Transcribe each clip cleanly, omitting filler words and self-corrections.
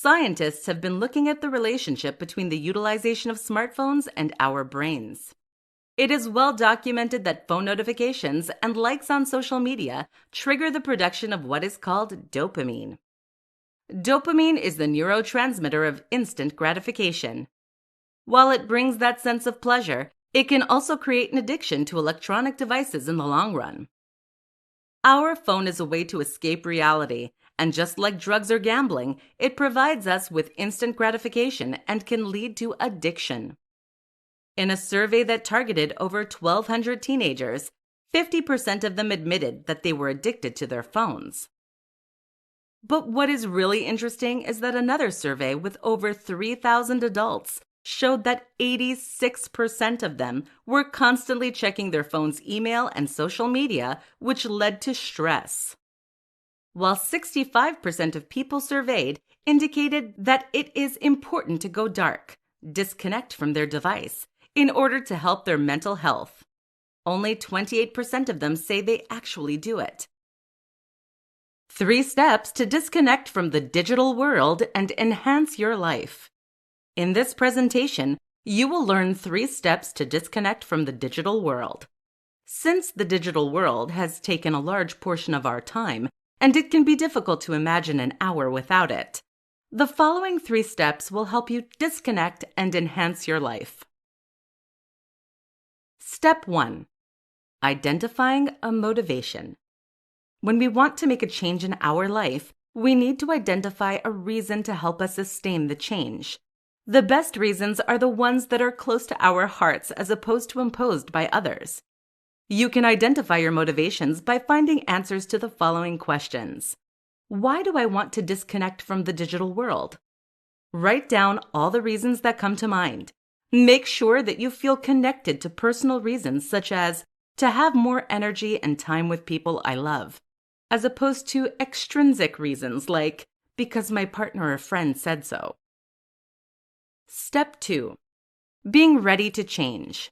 Scientists have been looking at the relationship between the utilization of smartphones and our brains. It is well documented that phone notifications and likes on social media trigger the production of what is called dopamine. Dopamine is the neurotransmitter of instant gratification. While it brings that sense of pleasure, it can also create an addiction to electronic devices in the long run. Our phone is a way to escape reality, and just like drugs or gambling, it provides us with instant gratification and can lead to addiction. In a survey that targeted over 1,200 teenagers, 50% of them admitted that they were addicted to their phones. But what is really interesting is that another survey with over 3,000 adults showed that 86% of them were constantly checking their phone's email and social media, which led to stress. While 65% of people surveyed indicated that it is important to go dark, disconnect from their device, in order to help their mental health. Only 28% of them say they actually do it. 3 steps to disconnect from the digital world and enhance your life. In this presentation, you will learn 3 steps to disconnect from the digital world. Since the digital world has taken a large portion of our time, and it can be difficult to imagine an hour without it, the following 3 steps will help you disconnect and enhance your life. Step 1. Identifying a motivation. When we want to make a change in our life, we need to identify a reason to help us sustain the change. The best reasons are the ones that are close to our hearts as opposed to imposed by others. You can identify your motivations by finding answers to the following questions. Why do I want to disconnect from the digital world? Write down all the reasons that come to mind. Make sure that you feel connected to personal reasons such as to have more energy and time with people I love, as opposed to extrinsic reasons like because my partner or friend said so. Step 2. Being ready to change.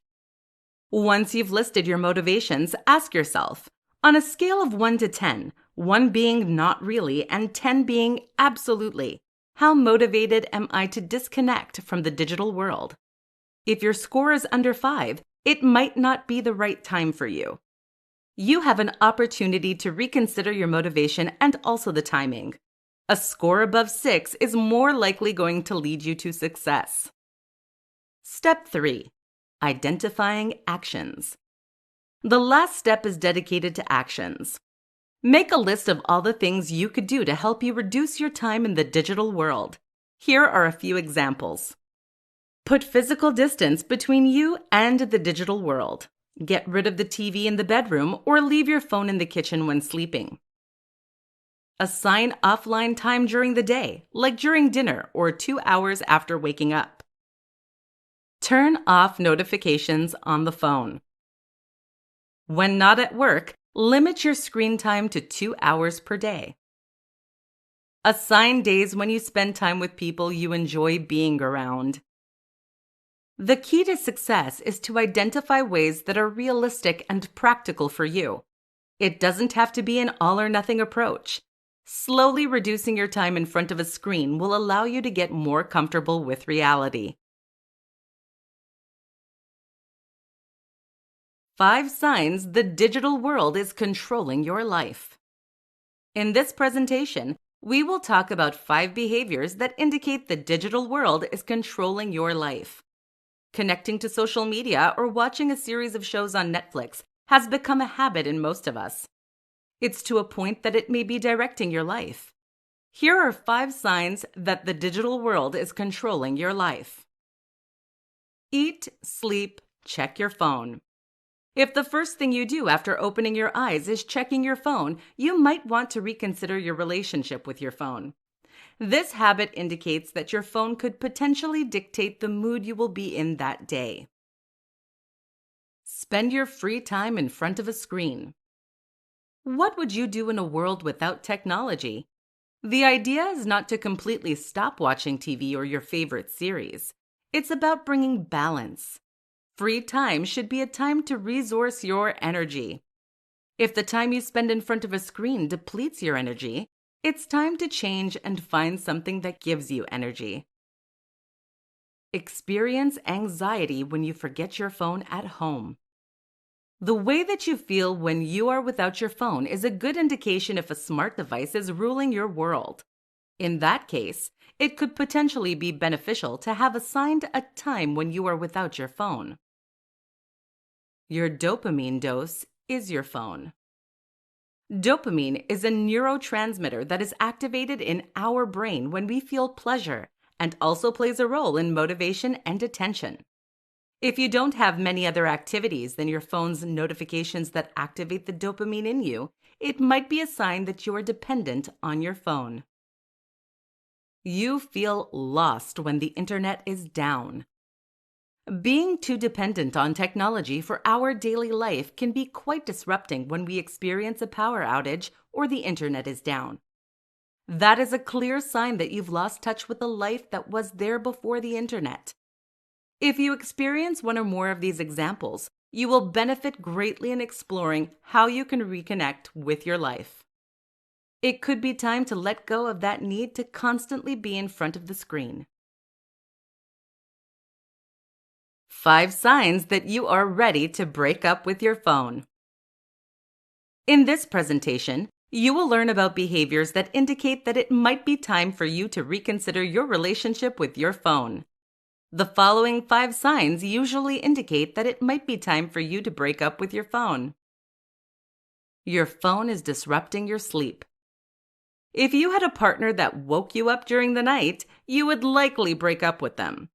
Once you've listed your motivations, ask yourself, on a scale of 1 to 10, 1 being not really and 10 being absolutely, how motivated am I to disconnect from the digital world? If your score is under 5, it might not be the right time for you. You have an opportunity to reconsider your motivation and also the timing. A score above 6 is more likely going to lead you to success. Step 3. Identifying actions. The last step is dedicated to actions. Make a list of all the things you could do to help you reduce your time in the digital world. Here are a few examples. Put physical distance between you and the digital world. Get rid of the TV in the bedroom or leave your phone in the kitchen when sleeping. Assign offline time during the day, like during dinner or 2 hours after waking up. Turn off notifications on the phone. When not at work, limit your screen time to 2 hours per day. Assign days when you spend time with people you enjoy being around. The key to success is to identify ways that are realistic and practical for you. It doesn't have to be an all-or-nothing approach. Slowly reducing your time in front of a screen will allow you to get more comfortable with reality. 5 signs the digital world is controlling your life. In this presentation, we will talk about 5 behaviors that indicate the digital world is controlling your life. Connecting to social media or watching a series of shows on Netflix has become a habit in most of us. It's to a point that it may be directing your life. Here are 5 signs that the digital world is controlling your life. Eat, sleep, check your phone. If the first thing you do after opening your eyes is checking your phone, you might want to reconsider your relationship with your phone. This habit indicates that your phone could potentially dictate the mood you will be in that day. Spend your free time in front of a screen. What would you do in a world without technology? The idea is not to completely stop watching TV or your favorite series. It's about bringing balance. Free time should be a time to resource your energy. If the time you spend in front of a screen depletes your energy, It's time to change and find something that gives you energy. Experience anxiety when you forget your phone at home. The way that you feel when you are without your phone is a good indication if a smart device is ruling your world. In that case, it could potentially be beneficial to have assigned a time when you are without your phone. Your dopamine dose is your phone. Dopamine is a neurotransmitter that is activated in our brain when we feel pleasure and also plays a role in motivation and attention. If you don't have many other activities than your phone's notifications that activate the dopamine in you, it might be a sign that you are dependent on your phone. You feel lost when the internet is down. Being too dependent on technology for our daily life can be quite disrupting when we experience a power outage or the internet is down. That is a clear sign that you've lost touch with the life that was there before the internet. If you experience one or more of these examples, you will benefit greatly in exploring how you can reconnect with your life. It could be time to let go of that need to constantly be in front of the screen. 5 signs that you are ready to break up with your phone. In this presentation, you will learn about behaviors that indicate that it might be time for you to reconsider your relationship with your phone. The following 5 signs usually indicate that it might be time for you to break up with your phone. Your phone is disrupting your sleep. If you had a partner that woke you up during the night, you would likely break up with them.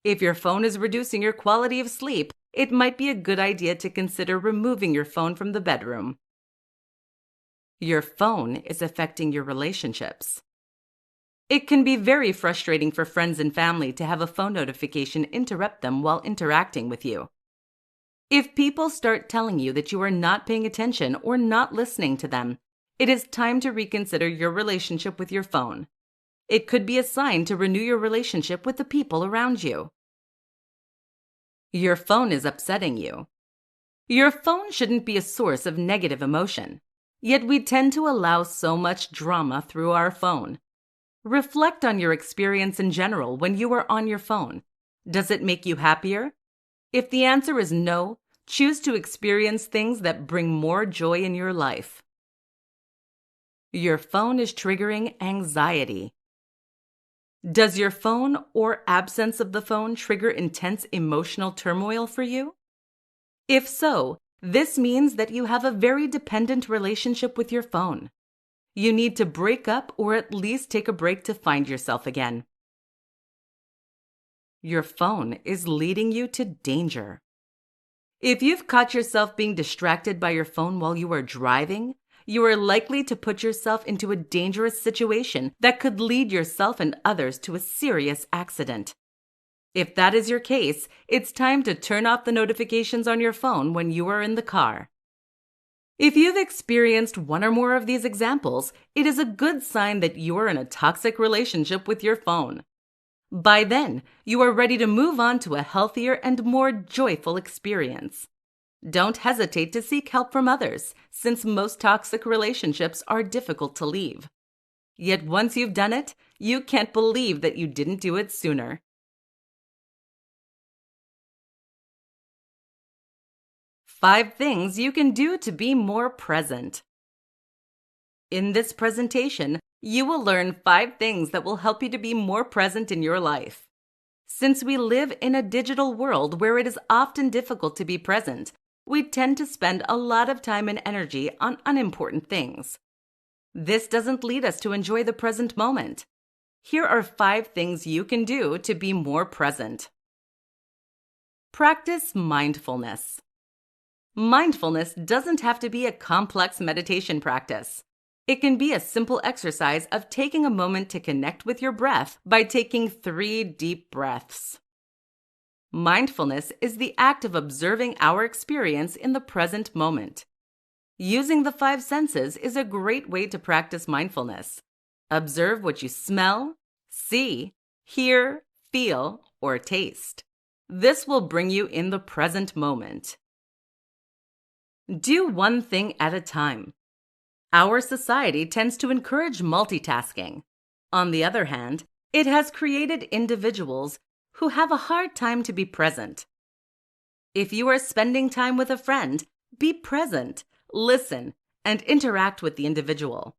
If your phone is reducing your quality of sleep, it might be a good idea to consider removing your phone from the bedroom. Your phone is affecting your relationships. It can be very frustrating for friends and family to have a phone notification interrupt them while interacting with you. If people start telling you that you are not paying attention or not listening to them, it is time to reconsider your relationship with your phone. It could be a sign to renew your relationship with the people around you. Your phone is upsetting you. Your phone shouldn't be a source of negative emotion, yet we tend to allow so much drama through our phone. Reflect on your experience in general when you are on your phone. Does it make you happier? If the answer is no, choose to experience things that bring more joy in your life. Your phone is triggering anxiety. Does your phone or absence of the phone trigger intense emotional turmoil for you? If so, this means that you have a very dependent relationship with your phone. You need to break up or at least take a break to find yourself again. Your phone is leading you to danger. If you've caught yourself being distracted by your phone while you are driving, you are likely to put yourself into a dangerous situation that could lead yourself and others to a serious accident. If that is your case, it's time to turn off the notifications on your phone when you are in the car. If you've experienced one or more of these examples, it is a good sign that you are in a toxic relationship with your phone. By then, you are ready to move on to a healthier and more joyful experience. Don't hesitate to seek help from others, since most toxic relationships are difficult to leave. Yet once you've done it, you can't believe that you didn't do it sooner. 5 things you can do to be more present. In this presentation, you will learn 5 things that will help you to be more present in your life. Since we live in a digital world where it is often difficult to be present, we tend to spend a lot of time and energy on unimportant things. This doesn't lead us to enjoy the present moment. Here are 5 things you can do to be more present. Practice mindfulness. Mindfulness doesn't have to be a complex meditation practice. It can be a simple exercise of taking a moment to connect with your breath by taking 3 deep breaths. Mindfulness is the act of observing our experience in the present moment. Using the 5 senses is a great way to practice mindfulness. Observe what you smell, see, hear, feel, or taste. This will bring you in the present moment. Do one thing at a time. Our society tends to encourage multitasking. On the other hand, it has created individuals who have a hard time to be present. If you are spending time with a friend, be present, listen, and interact with the individual.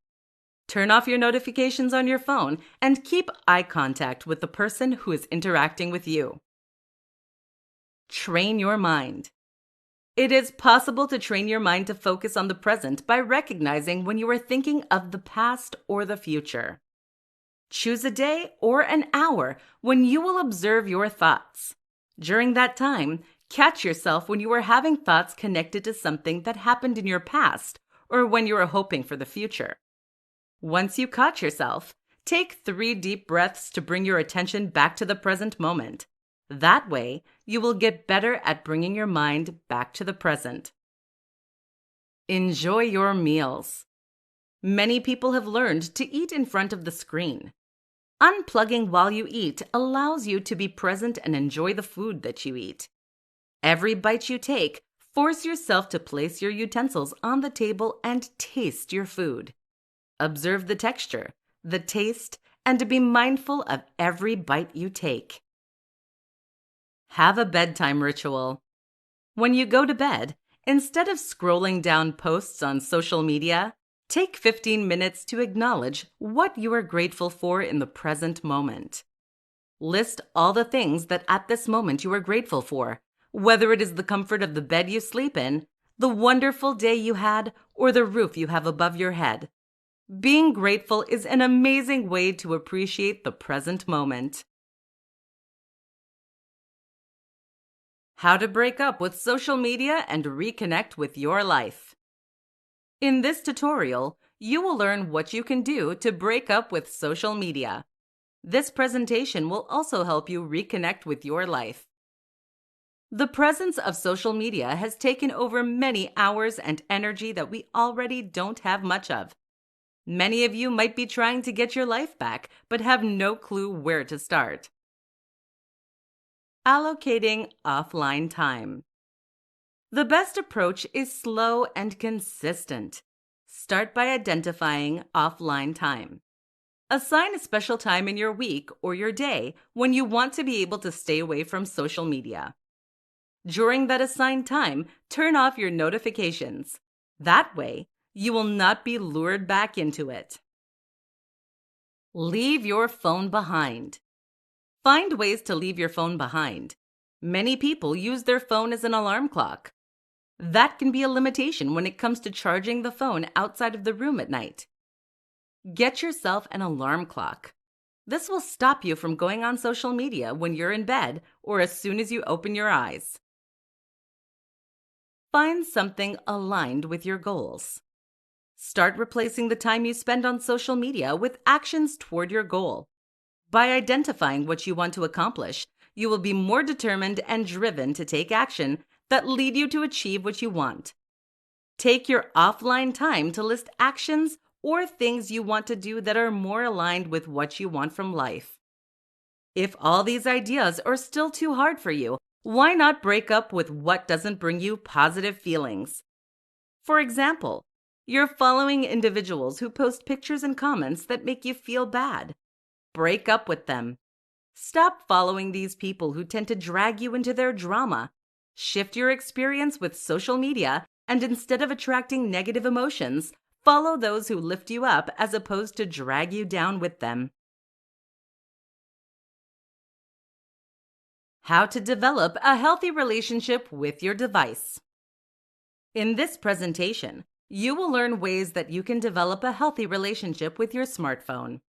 Turn off your notifications on your phone and keep eye contact with the person who is interacting with you. Train your mind. It is possible to train your mind to focus on the present by recognizing when you are thinking of the past or the future. Choose a day or an hour when you will observe your thoughts. During that time, catch yourself when you are having thoughts connected to something that happened in your past or when you are hoping for the future. Once you caught yourself, take 3 deep breaths to bring your attention back to the present moment. That way, you will get better at bringing your mind back to the present. Enjoy your meals. Many people have learned to eat in front of the screen. Unplugging while you eat allows you to be present and enjoy the food that you eat. Every bite you take, force yourself to place your utensils on the table and taste your food. Observe the texture, the taste, and be mindful of every bite you take. Have a bedtime ritual. When you go to bed, instead of scrolling down posts on social media, take 15 minutes to acknowledge what you are grateful for in the present moment. List all the things that at this moment you are grateful for, whether it is the comfort of the bed you sleep in, the wonderful day you had, or the roof you have above your head. Being grateful is an amazing way to appreciate the present moment. How to break up with social media and reconnect with your life. In this tutorial, you will learn what you can do to break up with social media. This presentation will also help you reconnect with your life. The presence of social media has taken over many hours and energy that we already don't have much of. Many of you might be trying to get your life back, but have no clue where to start. Allocating offline time. The best approach is slow and consistent. Start by identifying offline time. Assign a special time in your week or your day when you want to be able to stay away from social media. During that assigned time, turn off your notifications. That way, you will not be lured back into it. Leave your phone behind. Find ways to leave your phone behind. Many people use their phone as an alarm clock. That can be a limitation when it comes to charging the phone outside of the room at night. Get yourself an alarm clock. This will stop you from going on social media when you're in bed or as soon as you open your eyes. Find something aligned with your goals. Start replacing the time you spend on social media with actions toward your goal. By identifying what you want to accomplish, you will be more determined and driven to take action that lead you to achieve what you want. Take your offline time to list actions or things you want to do that are more aligned with what you want from life. If all these ideas are still too hard for you, why not break up with what doesn't bring you positive feelings? For example, you're following individuals who post pictures and comments that make you feel bad. Break up with them. Stop following these people who tend to drag you into their drama. Shift your experience with social media, and instead of attracting negative emotions, follow those who lift you up as opposed to drag you down with them. How to develop a healthy relationship with your device. In this presentation, you will learn ways that you can develop a healthy relationship with your smartphone.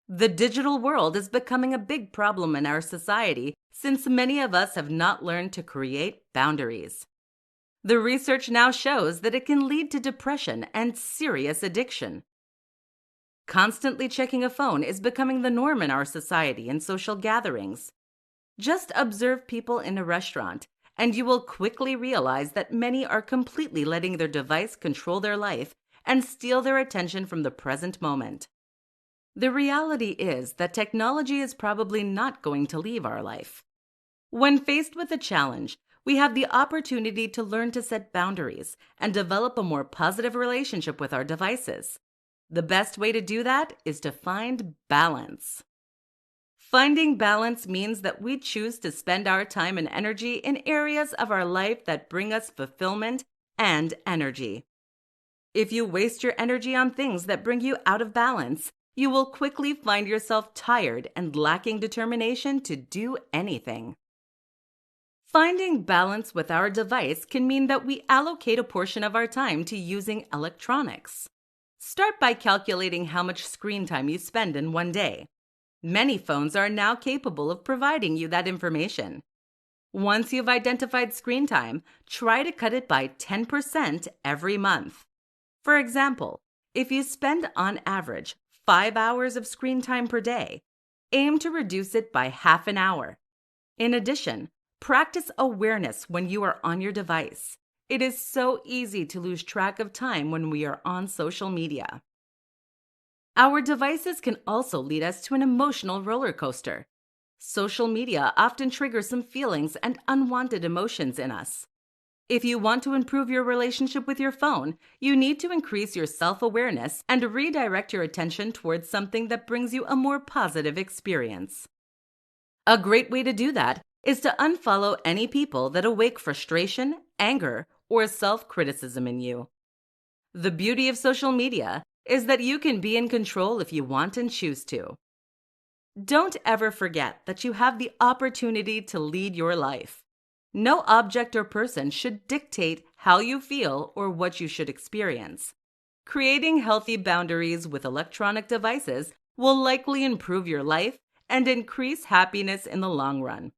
The digital world is becoming a big problem in our society since many of us have not learned to create boundaries. The research now shows that it can lead to depression and serious addiction. Constantly checking a phone is becoming the norm in our society and social gatherings. Just observe people in a restaurant, and you will quickly realize that many are completely letting their device control their life and steal their attention from the present moment. The reality is that technology is probably not going to leave our life. When faced with a challenge, we have the opportunity to learn to set boundaries and develop a more positive relationship with our devices. The best way to do that is to find balance. Finding balance means that we choose to spend our time and energy in areas of our life that bring us fulfillment and energy. If you waste your energy on things that bring you out of balance, you will quickly find yourself tired and lacking determination to do anything. Finding balance with our device can mean that we allocate a portion of our time to using electronics. Start by calculating how much screen time you spend in one day. Many phones are now capable of providing you that information. Once you've identified screen time, try to cut it by 10% every month. For example, if you spend on average 5 hours of screen time per day, aim to reduce it by half an hour. In addition, practice awareness when you are on your device. It is so easy to lose track of time when we are on social media. Our devices can also lead us to an emotional roller coaster. Social media often triggers some feelings and unwanted emotions in us. If you want to improve your relationship with your phone, you need to increase your self-awareness and redirect your attention towards something that brings you a more positive experience. A great way to do that is to unfollow any people that awake frustration, anger, or self-criticism in you. The beauty of social media is that you can be in control if you want and choose to. Don't ever forget that you have the opportunity to lead your life. No object or person should dictate how you feel or what you should experience. Creating healthy boundaries with electronic devices will likely improve your life and increase happiness in the long run.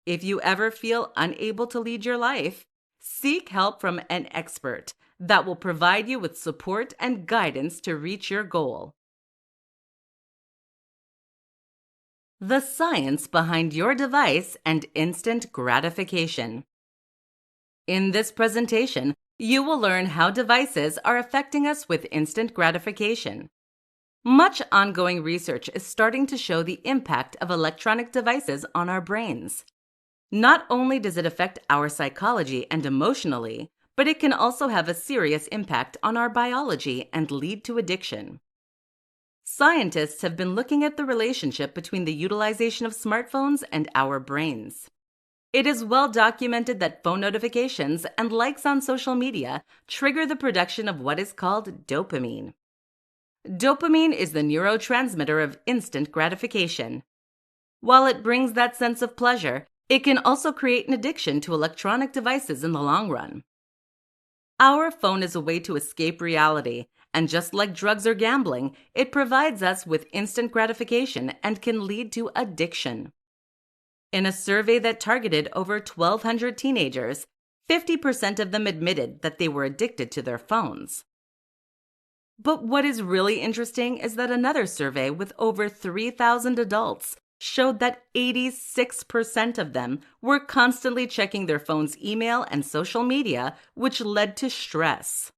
If you ever feel unable to lead your life, seek help from an expert that will provide you with support and guidance to reach your goal. The science behind your device and instant gratification. In this presentation, you will learn how devices are affecting us with instant gratification. Much ongoing research is starting to show the impact of electronic devices on our brains. Not only does it affect our psychology and emotionally, but it can also have a serious impact on our biology and lead to addiction. Scientists have been looking at the relationship between the utilization of smartphones and our brains. It is well documented that phone notifications and likes on social media trigger the production of what is called dopamine. Dopamine is the neurotransmitter of instant gratification. While it brings that sense of pleasure, it can also create an addiction to electronic devices in the long run. Our phone is a way to escape reality, and just like drugs or gambling, it provides us with instant gratification and can lead to addiction. In a survey that targeted over 1,200 teenagers, 50% of them admitted that they were addicted to their phones. But what is really interesting is that another survey with over 3,000 adults showed that 86% of them were constantly checking their phone's email and social media, which led to stress.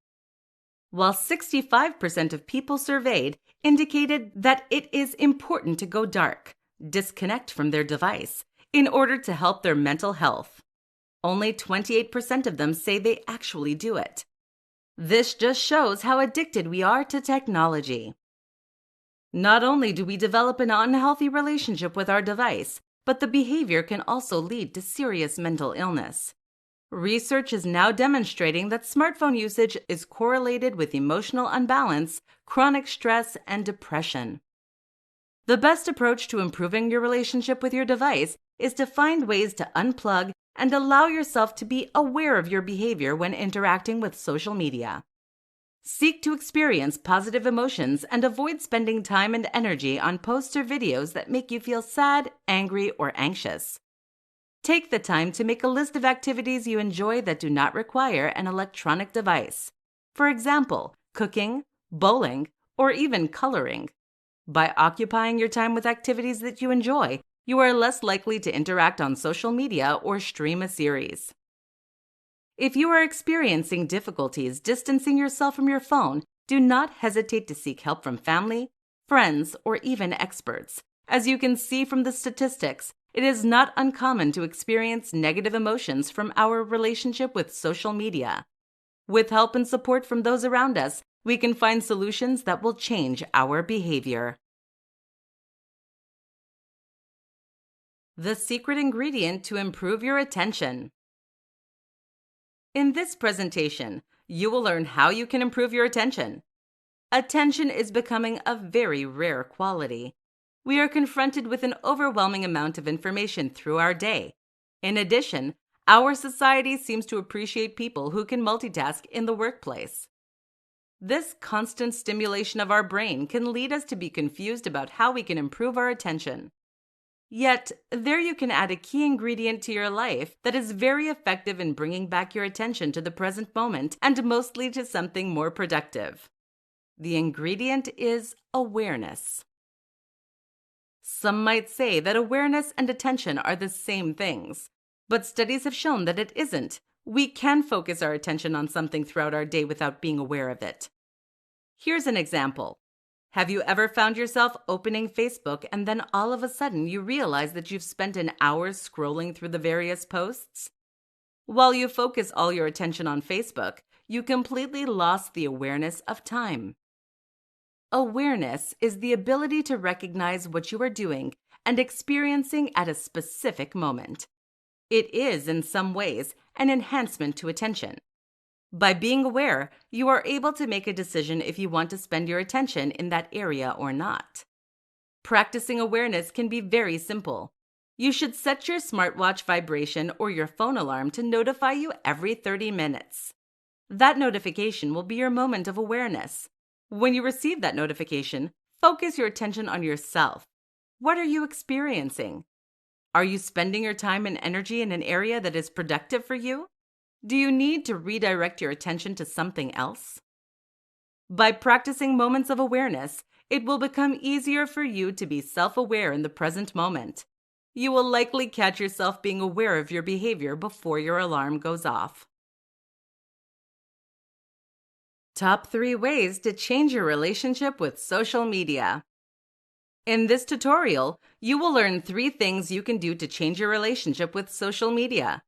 While 65% of people surveyed indicated that it is important to go dark, disconnect from their device, in order to help their mental health. Only 28% of them say they actually do it. This just shows how addicted we are to technology. Not only do we develop an unhealthy relationship with our device, but the behavior can also lead to serious mental illness. Research is now demonstrating that smartphone usage is correlated with emotional unbalance, chronic stress, and depression. The best approach to improving your relationship with your device is to find ways to unplug and allow yourself to be aware of your behavior when interacting with social media. Seek to experience positive emotions and avoid spending time and energy on posts or videos that make you feel sad, angry, or anxious. Take the time to make a list of activities you enjoy that do not require an electronic device. For example, cooking, bowling, or even coloring. By occupying your time with activities that you enjoy, you are less likely to interact on social media or stream a series. If you are experiencing difficulties distancing yourself from your phone, do not hesitate to seek help from family, friends, or even experts. As you can see from the statistics, it is not uncommon to experience negative emotions from our relationship with social media. With help and support from those around us, we can find solutions that will change our behavior. The secret ingredient to improve your attention. In this presentation, you will learn how you can improve your attention. Attention is becoming a very rare quality. We are confronted with an overwhelming amount of information through our day. In addition, our society seems to appreciate people who can multitask in the workplace. This constant stimulation of our brain can lead us to be confused about how we can improve our attention. Yet, there you can add a key ingredient to your life that is very effective in bringing back your attention to the present moment and mostly to something more productive. The ingredient is awareness. Some might say that awareness and attention are the same things, but studies have shown that it isn't. We can focus our attention on something throughout our day without being aware of it. Here's an example. Have you ever found yourself opening Facebook and then all of a sudden you realize that you've spent an hour scrolling through the various posts? While you focus all your attention on Facebook, you completely lost the awareness of time. Awareness is the ability to recognize what you are doing and experiencing at a specific moment. It is, in some ways, an enhancement to attention. By being aware, you are able to make a decision if you want to spend your attention in that area or not. Practicing awareness can be very simple. You should set your smartwatch vibration or your phone alarm to notify you every 30 minutes. That notification will be your moment of awareness. When you receive that notification, focus your attention on yourself. What are you experiencing? Are you spending your time and energy in an area that is productive for you? Do you need to redirect your attention to something else? By practicing moments of awareness, it will become easier for you to be self-aware in the present moment. You will likely catch yourself being aware of your behavior before your alarm goes off. Top 3 ways to change your relationship with social media. In this tutorial, you will learn 3 things you can do to change your relationship with social media.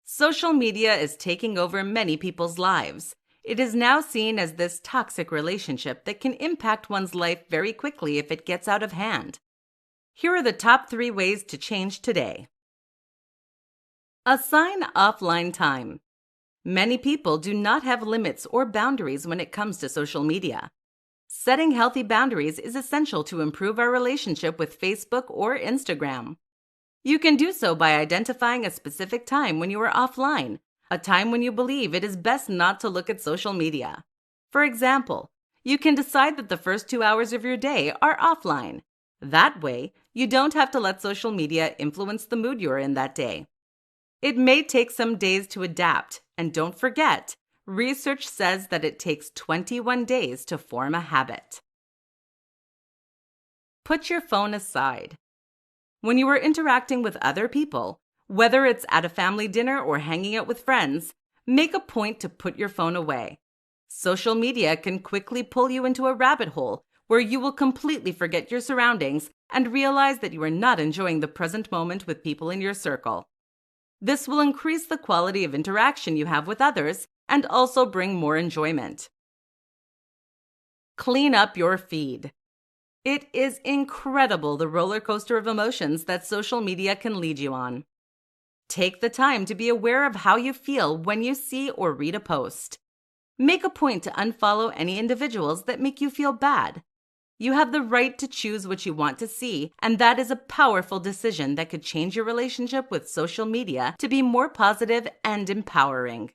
Social media is taking over many people's lives. It is now seen as this toxic relationship that can impact one's life very quickly if it gets out of hand. Here are the top 3 ways to change today. Assign offline time. Many people do not have limits or boundaries when it comes to social media. Setting healthy boundaries is essential to improve our relationship with Facebook or Instagram. You can do so by identifying a specific time when you are offline, a time when you believe it is best not to look at social media. For example, you can decide that the first 2 hours of your day are offline. That way, you don't have to let social media influence the mood you're in that day. It may take some days to adapt, and don't forget, research says that it takes 21 days to form a habit. Put your phone aside. When you are interacting with other people, whether it's at a family dinner or hanging out with friends, make a point to put your phone away. Social media can quickly pull you into a rabbit hole where you will completely forget your surroundings and realize that you are not enjoying the present moment with people in your circle. This will increase the quality of interaction you have with others and also bring more enjoyment. Clean up your feed. It is incredible the roller coaster of emotions that social media can lead you on. Take the time to be aware of how you feel when you see or read a post. Make a point to unfollow any individuals that make you feel bad. You have the right to choose what you want to see, and that is a powerful decision that could change your relationship with social media to be more positive and empowering.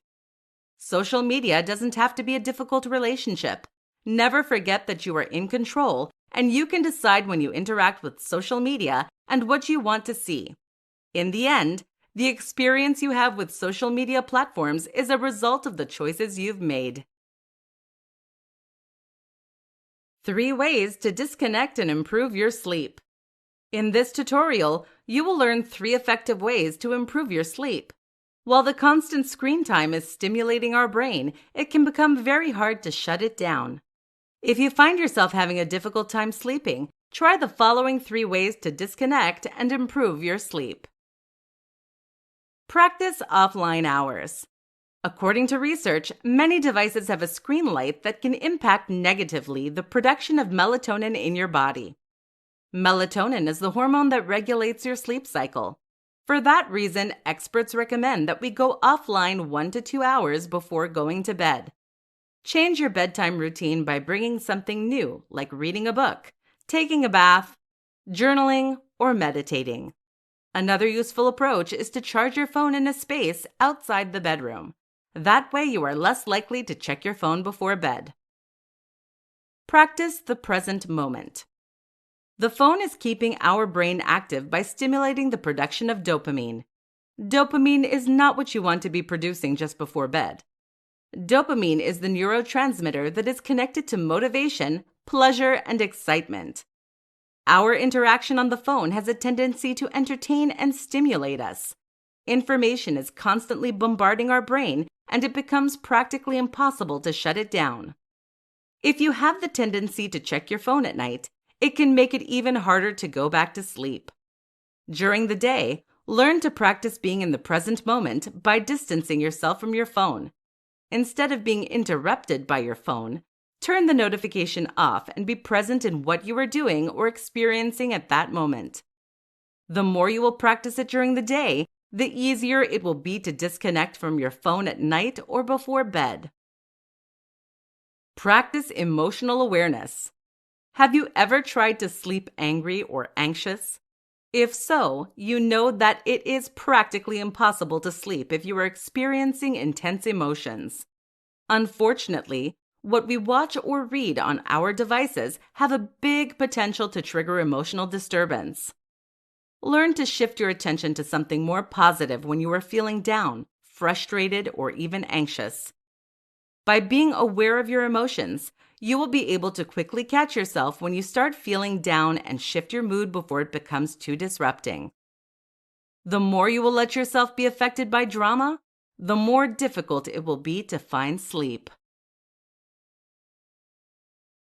Social media doesn't have to be a difficult relationship. Never forget that you are in control and you can decide when you interact with social media and what you want to see. In the end, the experience you have with social media platforms is a result of the choices you've made. 3 ways to disconnect and improve your sleep. In this tutorial, you will learn 3 effective ways to improve your sleep. While the constant screen time is stimulating our brain, it can become very hard to shut it down. If you find yourself having a difficult time sleeping, Try the following 3 ways to disconnect and improve your sleep. Practice offline hours. According to research, many devices have a screen light that can impact negatively the production of melatonin in your body. Melatonin is the hormone that regulates your sleep cycle. For that reason, experts recommend that we go offline 1 to 2 hours before going to bed. Change your bedtime routine by bringing something new, like reading a book, taking a bath, journaling, or meditating. Another useful approach is to charge your phone in a space outside the bedroom. That way you are less likely to check your phone before bed. Practice the present moment. The phone is keeping our brain active by stimulating the production of dopamine. Dopamine is not what you want to be producing just before bed. Dopamine is the neurotransmitter that is connected to motivation, pleasure, and excitement. Our interaction on the phone has a tendency to entertain and stimulate us. Information is constantly bombarding our brain, and it becomes practically impossible to shut it down. If you have the tendency to check your phone at night, it can make it even harder to go back to sleep. During the day, learn to practice being in the present moment by distancing yourself from your phone. Instead of being interrupted by your phone, turn the notification off and be present in what you are doing or experiencing at that moment. The more you will practice it during the day, the easier it will be to disconnect from your phone at night or before bed. Practice emotional awareness. Have you ever tried to sleep angry or anxious? If so, you know that it is practically impossible to sleep if you are experiencing intense emotions. Unfortunately, what we watch or read on our devices have a big potential to trigger emotional disturbance. Learn to shift your attention to something more positive when you are feeling down, frustrated, or even anxious. By being aware of your emotions, you will be able to quickly catch yourself when you start feeling down and shift your mood before it becomes too disrupting. The more you will let yourself be affected by drama, the more difficult it will be to find sleep.